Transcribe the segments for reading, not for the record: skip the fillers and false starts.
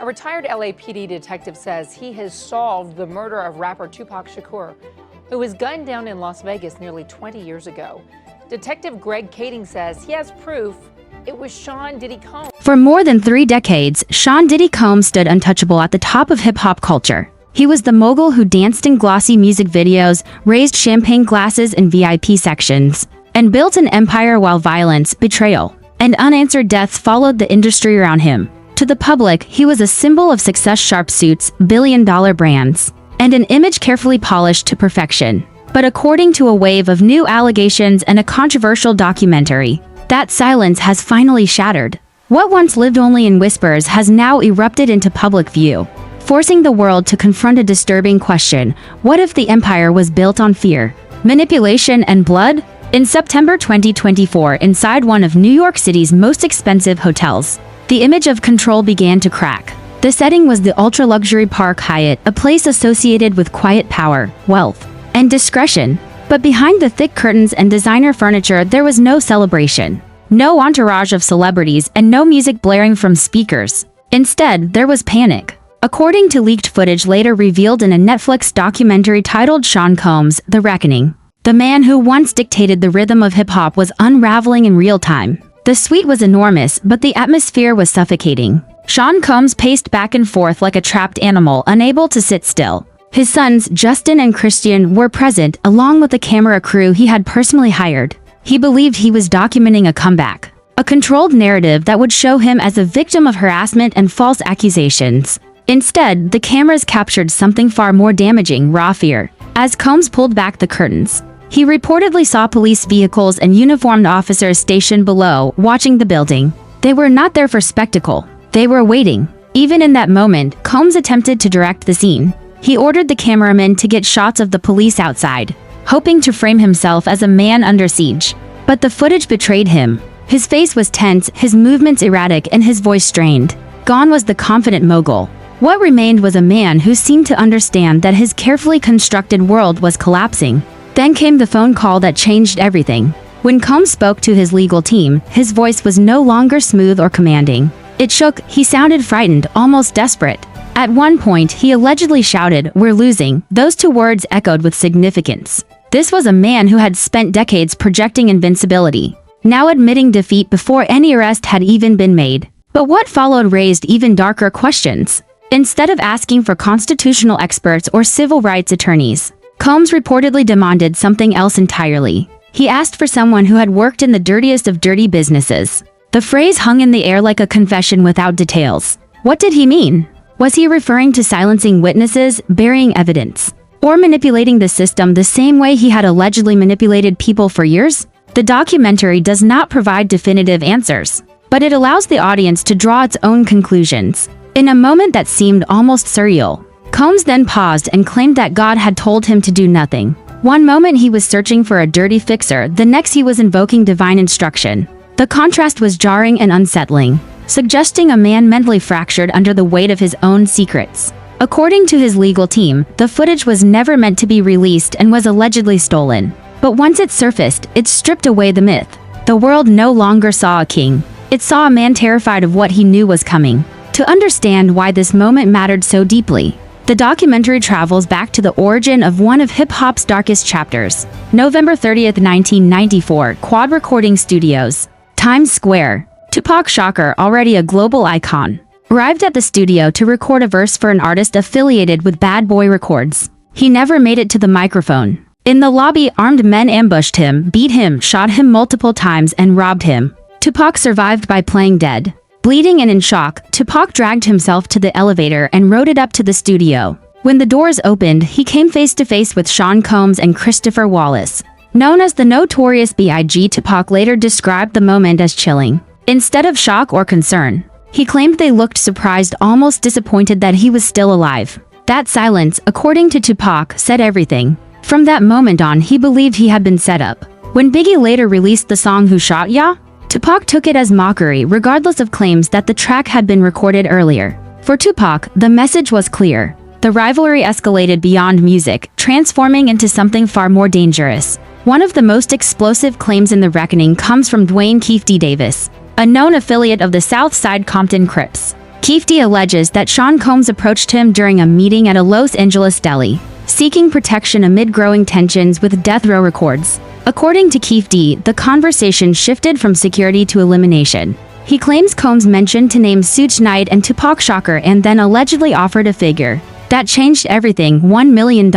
A retired LAPD detective says he has solved the murder of rapper Tupac Shakur, who was gunned down in Las Vegas nearly 20 years ago. Detective Greg Kading says he has proof it was Sean Diddy Combs. For more than 3 decades, Sean Diddy Combs stood untouchable at the top of hip-hop culture. He was the mogul who danced in glossy music videos, raised champagne glasses in VIP sections, and built an empire while violence, betrayal, and unanswered deaths followed the industry around him. To the public, he was a symbol of success, sharp suits, billion-dollar brands, and an image carefully polished to perfection. But according to a wave of new allegations and a controversial documentary, that silence has finally shattered. What once lived only in whispers has now erupted into public view, forcing the world to confront a disturbing question: what if the empire was built on fear, manipulation, and blood? In September 2024, inside one of New York City's most expensive hotels, the image of control began to crack. The setting was the ultra-luxury Park Hyatt, a place associated with quiet power, wealth, and discretion. But behind the thick curtains and designer furniture, there was no celebration, no entourage of celebrities, and no music blaring from speakers. Instead, there was panic. According to leaked footage later revealed in a Netflix documentary titled Sean Combs: The Reckoning, the man who once dictated the rhythm of hip-hop was unraveling in real time. The suite was enormous, but the atmosphere was suffocating. Sean Combs paced back and forth like a trapped animal, unable to sit still. His sons, Justin and Christian, were present, along with the camera crew he had personally hired. He believed he was documenting a comeback, a controlled narrative that would show him as a victim of harassment and false accusations. Instead, the cameras captured something far more damaging: raw fear. As Combs pulled back the curtains, he reportedly saw police vehicles and uniformed officers stationed below, watching the building. They were not there for spectacle. They were waiting. Even in that moment, Combs attempted to direct the scene. He ordered the cameramen to get shots of the police outside, hoping to frame himself as a man under siege. But the footage betrayed him. His face was tense, his movements erratic, and his voice strained. Gone was the confident mogul. What remained was a man who seemed to understand that his carefully constructed world was collapsing. Then came the phone call that changed everything. When Combs spoke to his legal team, his voice was no longer smooth or commanding. It shook, he sounded frightened, almost desperate. At one point, he allegedly shouted, "We're losing." Those 2 words echoed with significance. This was a man who had spent decades projecting invincibility, now admitting defeat before any arrest had even been made. But what followed raised even darker questions. Instead of asking for constitutional experts or civil rights attorneys, Combs reportedly demanded something else entirely. He asked for someone who had worked in the dirtiest of dirty businesses. The phrase hung in the air like a confession without details. What did he mean? Was he referring to silencing witnesses, burying evidence, or manipulating the system the same way he had allegedly manipulated people for years? The documentary does not provide definitive answers, but it allows the audience to draw its own conclusions. In a moment that seemed almost surreal, Combs then paused and claimed that God had told him to do nothing. One moment he was searching for a dirty fixer, the next he was invoking divine instruction. The contrast was jarring and unsettling, suggesting a man mentally fractured under the weight of his own secrets. According to his legal team, the footage was never meant to be released and was allegedly stolen. But once it surfaced, it stripped away the myth. The world no longer saw a king. It saw a man terrified of what he knew was coming. To understand why this moment mattered so deeply, the documentary travels back to the origin of one of hip-hop's darkest chapters. November 30th, 1994, Quad Recording Studios, Times Square. Tupac Shakur, already a global icon, arrived at the studio to record a verse for an artist affiliated with Bad Boy Records. He never made it to the microphone. In the lobby, armed men ambushed him, beat him, shot him multiple times, and robbed him. Tupac survived by playing dead. Bleeding and in shock, Tupac dragged himself to the elevator and rode it up to the studio. When the doors opened, he came face to face with Sean Combs and Christopher Wallace. Known as the Notorious B.I.G, Tupac later described the moment as chilling. Instead of shock or concern, he claimed they looked surprised, almost disappointed that he was still alive. That silence, according to Tupac, said everything. From that moment on, he believed he had been set up. When Biggie later released the song Who Shot Ya?, Tupac took it as mockery, regardless of claims that the track had been recorded earlier. For Tupac, the message was clear. The rivalry escalated beyond music, transforming into something far more dangerous. One of the most explosive claims in the reckoning comes from Keefe D. Davis, a known affiliate of the South Side Compton Crips. Keefe D alleges that Sean Combs approached him during a meeting at a Los Angeles deli, seeking protection amid growing tensions with Death Row Records. According to Keefe D, the conversation shifted from security to elimination. He claims Combs mentioned to name Suge Knight and Tupac Shakur and then allegedly offered a figure that changed everything, $1 million.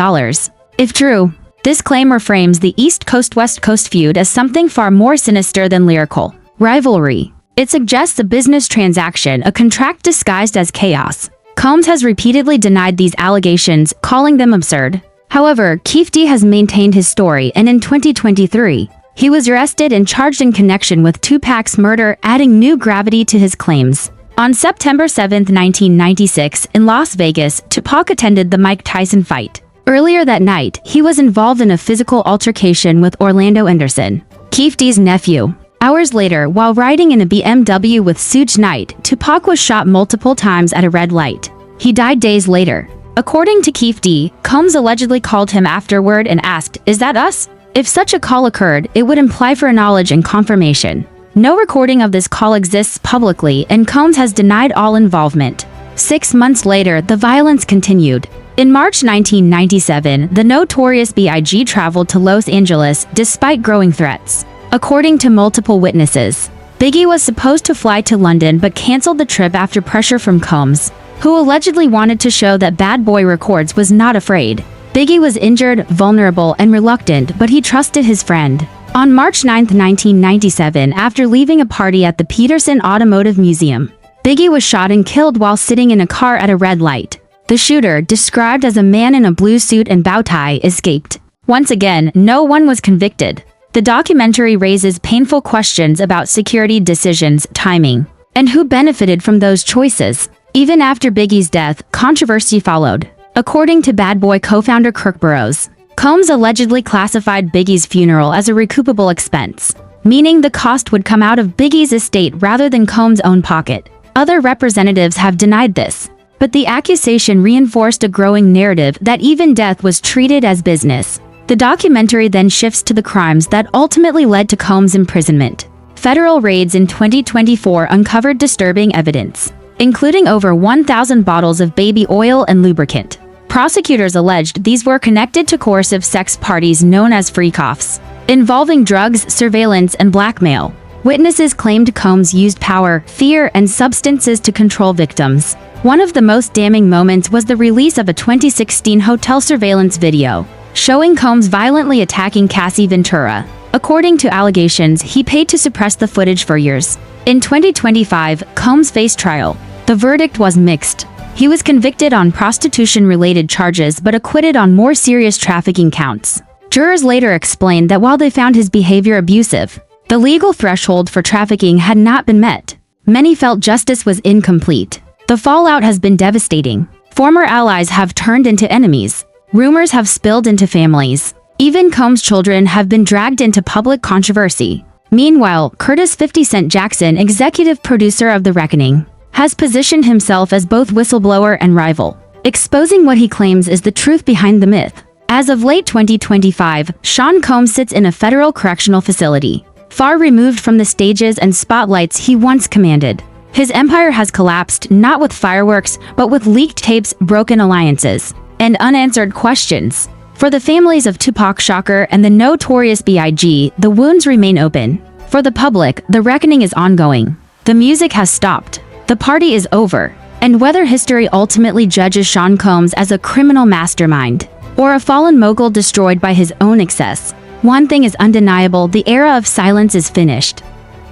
If true, this claim reframes the East Coast-West Coast feud as something far more sinister than lyrical rivalry. It suggests a business transaction, a contract disguised as chaos. Combs has repeatedly denied these allegations, calling them absurd. However, Keefe D has maintained his story, and in 2023, he was arrested and charged in connection with Tupac's murder, adding new gravity to his claims. On September 7, 1996, in Las Vegas, Tupac attended the Mike Tyson fight. Earlier that night, he was involved in a physical altercation with Orlando Anderson, Keefe D's nephew. Hours later, while riding in a BMW with Suge Knight, Tupac was shot multiple times at a red light. He died days later. According to Keefe D, Combs allegedly called him afterward and asked, "Is that us?" If such a call occurred, it would imply foreknowledge and confirmation. No recording of this call exists publicly, and Combs has denied all involvement. 6 months later, the violence continued. In March 1997, the Notorious B.I.G. traveled to Los Angeles despite growing threats. According to multiple witnesses, Biggie was supposed to fly to London but canceled the trip after pressure from Combs, who allegedly wanted to show that Bad Boy Records was not afraid. Biggie was injured, vulnerable, and reluctant, but he trusted his friend. On March 9, 1997, after leaving a party at the Peterson Automotive Museum, Biggie was shot and killed while sitting in a car at a red light. The shooter, described as a man in a blue suit and bow tie, escaped. Once again, no one was convicted. The documentary raises painful questions about security decisions, timing, and who benefited from those choices. Even after Biggie's death, controversy followed. According to Bad Boy co-founder Kirk Burroughs, Combs allegedly classified Biggie's funeral as a recoupable expense, meaning the cost would come out of Biggie's estate rather than Combs' own pocket. Other representatives have denied this, but the accusation reinforced a growing narrative that even death was treated as business. The documentary then shifts to the crimes that ultimately led to Combs' imprisonment. Federal raids in 2024 uncovered disturbing evidence, including over 1,000 bottles of baby oil and lubricant. Prosecutors alleged these were connected to coercive sex parties known as freak-offs, involving drugs, surveillance, and blackmail. Witnesses claimed Combs used power, fear, and substances to control victims. One of the most damning moments was the release of a 2016 hotel surveillance video, showing Combs violently attacking Cassie Ventura. According to allegations, he paid to suppress the footage for years. In 2025, Combs faced trial. The verdict was mixed. He was convicted on prostitution-related charges but acquitted on more serious trafficking counts. Jurors later explained that while they found his behavior abusive, the legal threshold for trafficking had not been met. Many felt justice was incomplete. The fallout has been devastating. Former allies have turned into enemies. Rumors have spilled into families. Even Combs' children have been dragged into public controversy. Meanwhile, Curtis 50 Cent Jackson, executive producer of The Reckoning, has positioned himself as both whistleblower and rival, exposing what he claims is the truth behind the myth. As of late 2025, Sean Combs sits in a federal correctional facility, far removed from the stages and spotlights he once commanded. His empire has collapsed not with fireworks, but with leaked tapes, broken alliances, and unanswered questions. For the families of Tupac Shakur and the Notorious B.I.G., the wounds remain open. For the public, the reckoning is ongoing. The music has stopped. The party is over. And whether history ultimately judges Sean Combs as a criminal mastermind or a fallen mogul destroyed by his own excess, one thing is undeniable: the era of silence is finished.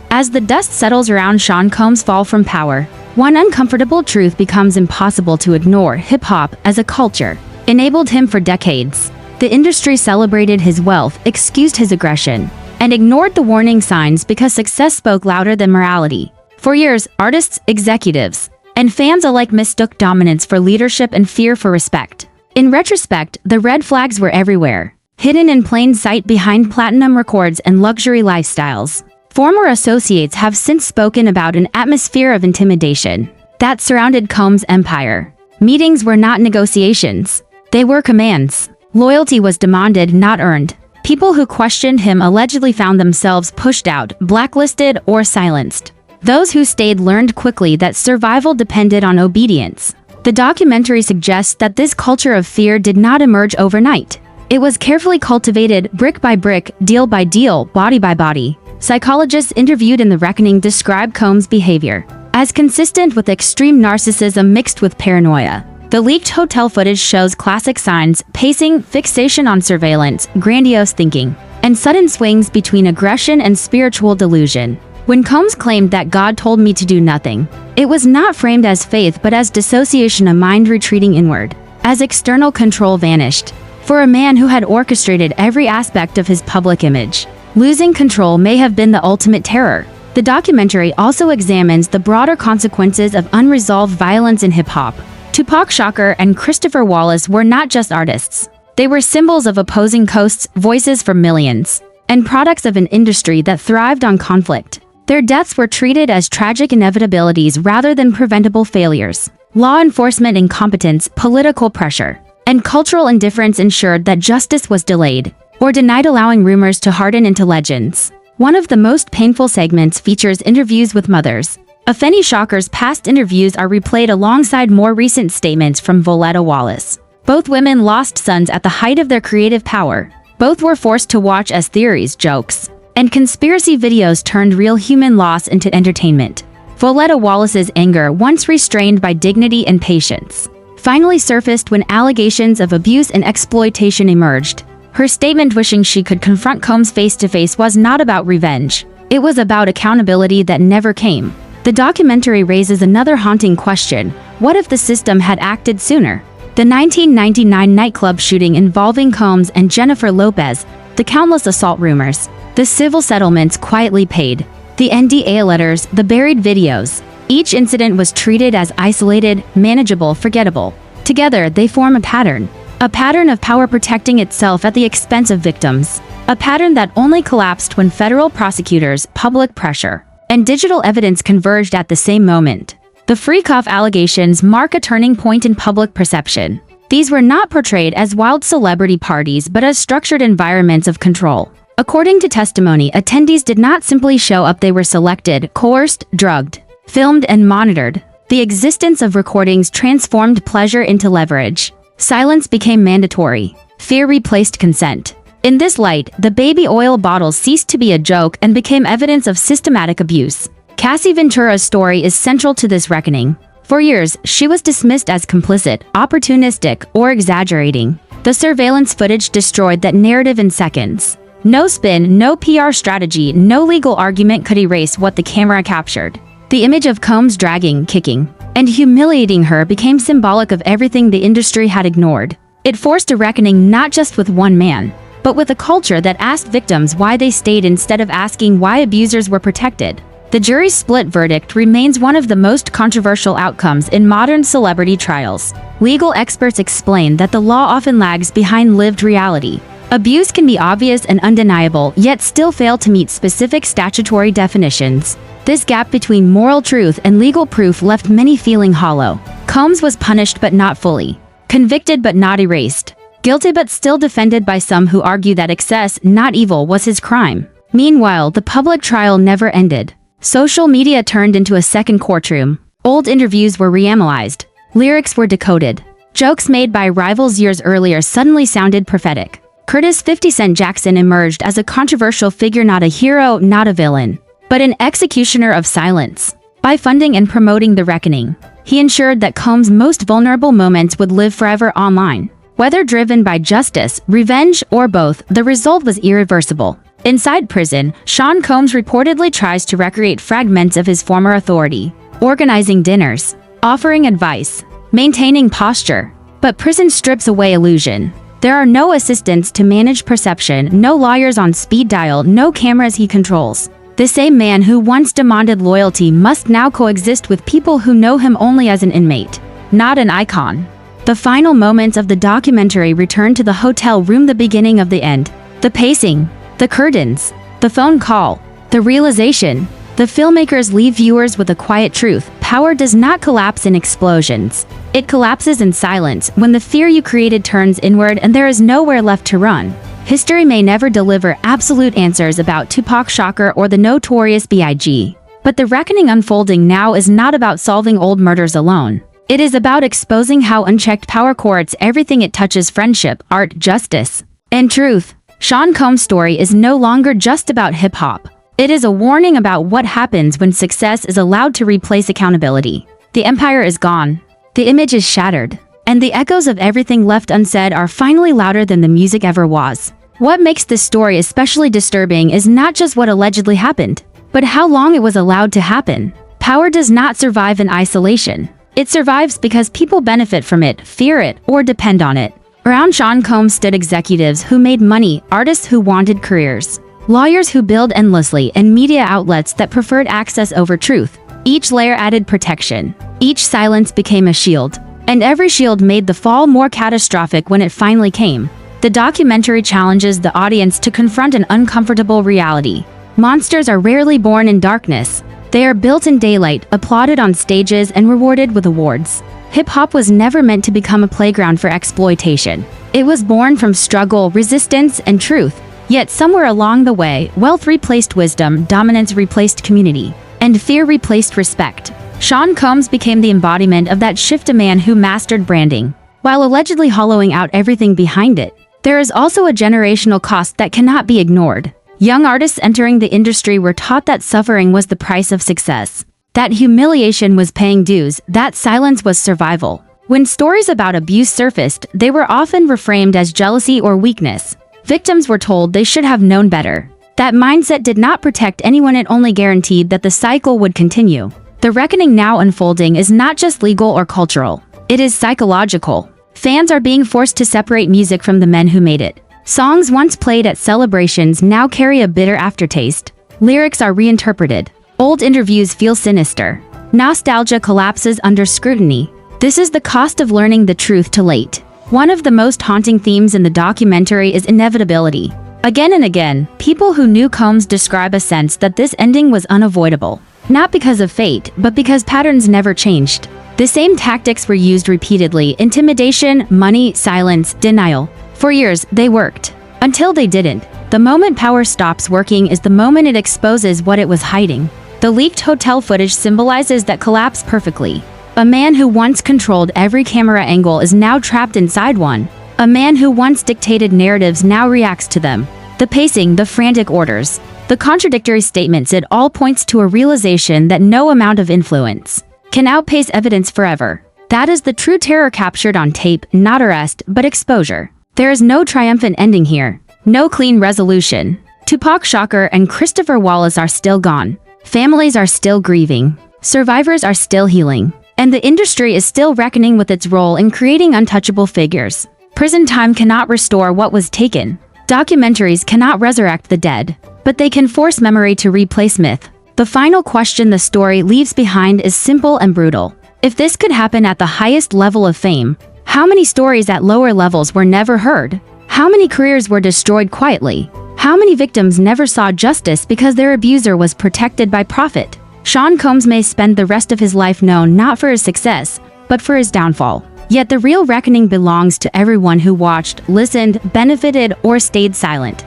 As the dust settles around Sean Combs' fall from power, one uncomfortable truth becomes impossible to ignore: hip-hop, as a culture, enabled him for decades. The industry celebrated his wealth, excused his aggression, and ignored the warning signs because success spoke louder than morality. For years, artists, executives, and fans alike mistook dominance for leadership and fear for respect. In retrospect, the red flags were everywhere, hidden in plain sight behind platinum records and luxury lifestyles. Former associates have since spoken about an atmosphere of intimidation that surrounded Combs' empire. Meetings were not negotiations. They were commands. Loyalty was demanded, not earned. People who questioned him allegedly found themselves pushed out, blacklisted, or silenced. Those who stayed learned quickly that survival depended on obedience. The documentary suggests that this culture of fear did not emerge overnight. It was carefully cultivated, brick by brick, deal by deal, body by body. Psychologists interviewed in The Reckoning describe Combs' behavior as consistent with extreme narcissism mixed with paranoia. The leaked hotel footage shows classic signs: pacing, fixation on surveillance, grandiose thinking, and sudden swings between aggression and spiritual delusion. When Combs claimed that God told me to do nothing, it was not framed as faith but as dissociation, a mind retreating inward, as external control vanished. For a man who had orchestrated every aspect of his public image, losing control may have been the ultimate terror. The documentary also examines the broader consequences of unresolved violence in hip-hop. Tupac Shakur and Christopher Wallace were not just artists. They were symbols of opposing coasts, voices for millions, and products of an industry that thrived on conflict. Their deaths were treated as tragic inevitabilities rather than preventable failures. Law enforcement incompetence, political pressure, and cultural indifference ensured that justice was delayed or denied, allowing rumors to harden into legends. One of the most painful segments features interviews with mothers. Afeni Shakur's past interviews are replayed alongside more recent statements from Voletta Wallace. Both women lost sons at the height of their creative power. Both were forced to watch as theories, jokes, and conspiracy videos turned real human loss into entertainment. Voletta Wallace's anger, once restrained by dignity and patience, finally surfaced when allegations of abuse and exploitation emerged. Her statement wishing she could confront Combs face-to-face was not about revenge. It was about accountability that never came. The documentary raises another haunting question: what if the system had acted sooner? The 1999 nightclub shooting involving Combs and Jennifer Lopez, the countless assault rumors, the civil settlements quietly paid, the NDA letters, the buried videos. Each incident was treated as isolated, manageable, forgettable. Together, they form a pattern of power protecting itself at the expense of victims. A pattern that only collapsed when federal prosecutors, public pressure, and digital evidence converged at the same moment. The Freakoff allegations mark a turning point in public perception. These were not portrayed as wild celebrity parties but as structured environments of control. According to testimony, attendees did not simply show up, they were selected, coerced, drugged, filmed, and monitored. The existence of recordings transformed pleasure into leverage. Silence became mandatory. Fear replaced consent. In this light, the baby oil bottles ceased to be a joke and became evidence of systematic abuse. Cassie Ventura's story is central to this reckoning. For years, she was dismissed as complicit, opportunistic, or exaggerating. The surveillance footage destroyed that narrative in seconds. No spin, no PR strategy, no legal argument could erase what the camera captured. The image of Combs dragging, kicking, and humiliating her became symbolic of everything the industry had ignored. It forced a reckoning not just with one man, but with a culture that asked victims why they stayed instead of asking why abusers were protected. The jury's split verdict remains one of the most controversial outcomes in modern celebrity trials. Legal experts explain that the law often lags behind lived reality. Abuse can be obvious and undeniable, yet still fail to meet specific statutory definitions. This gap between moral truth and legal proof left many feeling hollow. Combs was punished but not fully, convicted but not erased, guilty but still defended by some who argue that excess, not evil, was his crime. Meanwhile, the public trial never ended. Social media turned into a second courtroom. Old interviews were reanalyzed. Lyrics were decoded. Jokes made by rivals years earlier suddenly sounded prophetic. Curtis 50 Cent Jackson emerged as a controversial figure, not a hero, not a villain, but an executioner of silence. By funding and promoting The Reckoning, he ensured that Combs' most vulnerable moments would live forever online. Whether driven by justice, revenge, or both, the result was irreversible. Inside prison, Sean Combs reportedly tries to recreate fragments of his former authority, organizing dinners, offering advice, maintaining posture. But prison strips away illusion. There are no assistants to manage perception, no lawyers on speed dial, no cameras he controls. The same man who once demanded loyalty must now coexist with people who know him only as an inmate, not an icon. The final moments of the documentary return to the hotel room, the beginning of the end. The pacing, the curtains, the phone call, the realization. The filmmakers leave viewers with a quiet truth: power does not collapse in explosions. It collapses in silence, when the fear you created turns inward and there is nowhere left to run. History may never deliver absolute answers about Tupac Shakur or the Notorious B.I.G., but But the reckoning unfolding now is not about solving old murders alone. It is about exposing how unchecked power courts everything it touches: friendship, art, justice, and truth. Sean Combs' story is no longer just about hip-hop. It is a warning about what happens when success is allowed to replace accountability. The empire is gone. The image is shattered. And the echoes of everything left unsaid are finally louder than the music ever was. What makes this story especially disturbing is not just what allegedly happened, but how long it was allowed to happen. Power does not survive in isolation. It survives because people benefit from it, fear it, or depend on it. Around Sean Combs stood executives who made money, artists who wanted careers, lawyers who billed endlessly, and media outlets that preferred access over truth. Each layer added protection. Each silence became a shield. And every shield made the fall more catastrophic when it finally came. The documentary challenges the audience to confront an uncomfortable reality. Monsters are rarely born in darkness. They are built in daylight, applauded on stages, and rewarded with awards. Hip-hop was never meant to become a playground for exploitation. It was born from struggle, resistance, and truth. Yet somewhere along the way, wealth replaced wisdom, dominance replaced community, and fear replaced respect. Sean Combs became the embodiment of that shift, a man who mastered branding, while allegedly hollowing out everything behind it. There is also a generational cost that cannot be ignored. Young artists entering the industry were taught that suffering was the price of success, that humiliation was paying dues, that silence was survival. When stories about abuse surfaced, they were often reframed as jealousy or weakness. Victims were told they should have known better. That mindset did not protect anyone, it only guaranteed that the cycle would continue. The reckoning now unfolding is not just legal or cultural. It is psychological. Fans are being forced to separate music from the men who made it. Songs once played at celebrations now carry a bitter aftertaste. Lyrics are reinterpreted. Old interviews feel sinister. Nostalgia collapses under scrutiny. This is the cost of learning the truth too late. One of the most haunting themes in the documentary is inevitability. Again and again, people who knew Combs describe a sense that this ending was unavoidable. Not because of fate, but because patterns never changed. The same tactics were used repeatedly: intimidation, money, silence, denial. For years, they worked. Until they didn't. The moment power stops working is the moment it exposes what it was hiding. The leaked hotel footage symbolizes that collapse perfectly. A man who once controlled every camera angle is now trapped inside one. A man who once dictated narratives now reacts to them. The pacing, the frantic orders, the contradictory statements, it all points to a realization that no amount of influence can outpace evidence forever. That is the true terror captured on tape, not arrest, but exposure. There is no triumphant ending here. No clean resolution. Tupac Shakur and Christopher Wallace are still gone. Families are still grieving. Survivors are still healing. And the industry is still reckoning with its role in creating untouchable figures. Prison time cannot restore what was taken. Documentaries cannot resurrect the dead. But they can force memory to replace myth. The final question the story leaves behind is simple and brutal. If this could happen at the highest level of fame, how many stories at lower levels were never heard? How many careers were destroyed quietly? How many victims never saw justice because their abuser was protected by profit? Sean Combs may spend the rest of his life known not for his success, but for his downfall. Yet the real reckoning belongs to everyone who watched, listened, benefited, or stayed silent.